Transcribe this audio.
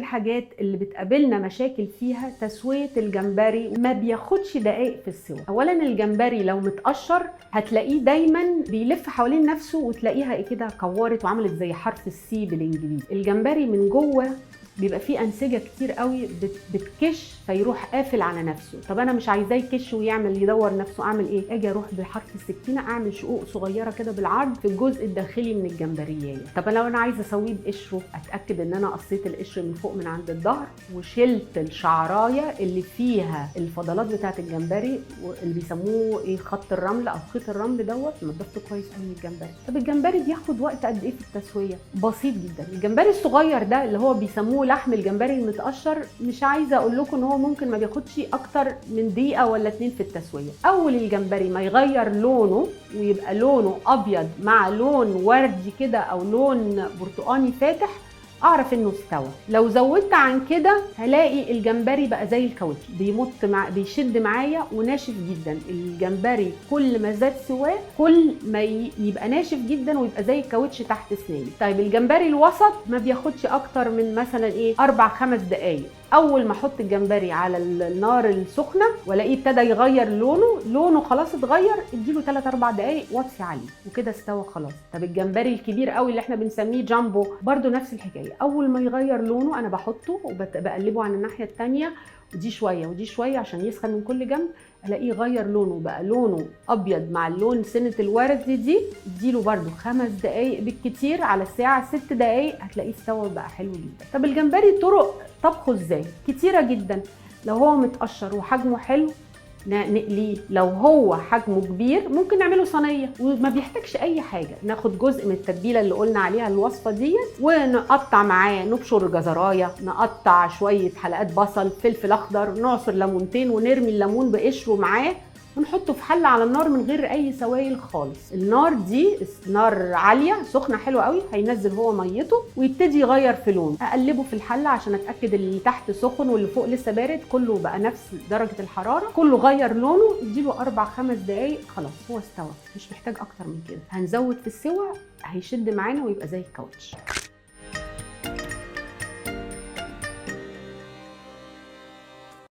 الحاجات اللي بتقابلنا مشاكل فيها تسوية الجمبري، ما بياخدش دقايق في السوا. اولا الجمبري لو متقشر هتلاقيه دايما بيلف حوالين نفسه وتلاقيها كده كورت وعملت زي حرف السي بالانجليزي. الجمبري من جوه بيبقى فيه انسجه كتير قوي بتكش فيروح قافل على نفسه. طب انا مش عايزاه يكش ويعمل يدور نفسه، اعمل ايه؟ اجي اروح بحرف السكينه اعمل شقوق صغيره كده بالعرض في الجزء الداخلي من الجمبريه. طب لو انا عايزه اسويه بقشره، اتاكد ان انا قصيت القشر من فوق من عند الظهر وشلت الشعرايه اللي فيها الفضلات بتاعه الجمبري اللي بيسموه ايه، خط الرمل او خيط الرمل دوت، نضفته كويس قوي من الجمبري. طب الجمبري بياخد وقت قد ايه في التسويه؟ بسيط جدا. الجمبري الصغير ده اللي هو بيسموه لحم الجمبري المتقشر، مش عايزه اقول لكم ان هو ممكن ما بياخدش اكتر من دقيقه ولا 2 في التسويه. اول الجمبري ما يغير لونه ويبقى لونه ابيض مع لون وردي كده او لون برتقاني فاتح، اعرف انه استوى. لو زودت عن كده هلاقي الجمبري بقى زي الكاوتش، بيشد معايا وناشف جدا. الجمبري كل ما زاد سواه كل ما يبقى ناشف جدا ويبقى زي الكاوتش تحت اسناني. طيب الجمبري الوسط ما بياخدش اكتر من مثلا 4-5 دقايق. اول ما احط الجمبري على النار السخنه والاقيه ابتدى يغير لونه خلاص اتغير، اديله 3-4 دقايق واطفي عليه وكده استوى خلاص. طب الجمبري الكبير قوي اللي احنا بنسميه جامبو برده نفس الحكايه، اول ما يغير لونه انا بحطه وبقلبه على الناحيه الثانيه، ودي شويه ودي شويه عشان يسخن من كل جنب، الاقيه غير لونه بقى لونه ابيض مع اللون سنه الورد دي. اديله برده 5 دقايق بالكتير على الساعه، 6 دقايق هتلاقيه استوى بقى حلو جدا. طب الجمبري طرق طبخه ازاي؟ كتيره جدا. لو هو متقشر وحجمه حلو نقليه، لو هو حجمه كبير ممكن نعمله صينيه وما بيحتاجش اي حاجه. ناخد جزء من التتبيله اللي قلنا عليها الوصفه ديت ونقطع معاه، نبشر جزرايه، نقطع شويه حلقات بصل، فلفل اخضر، نعصر ليمونتين ونرمي الليمون بقشره معاه ونحطه في حله على النار من غير اي سوائل خالص. النار دي نار عاليه سخنه حلوه قوي، هينزل هو ميته ويبتدي يغير في لون. اقلبه في الحله عشان اتاكد اللي تحت سخن واللي فوق لسه بارد، كله بقى نفس درجه الحراره، كله غير لونه. اديله 4-5 دقايق خلاص هو استوى، مش محتاج اكتر من كده. هنزود في السوى هيشد معانا ويبقى زي الكاوتش.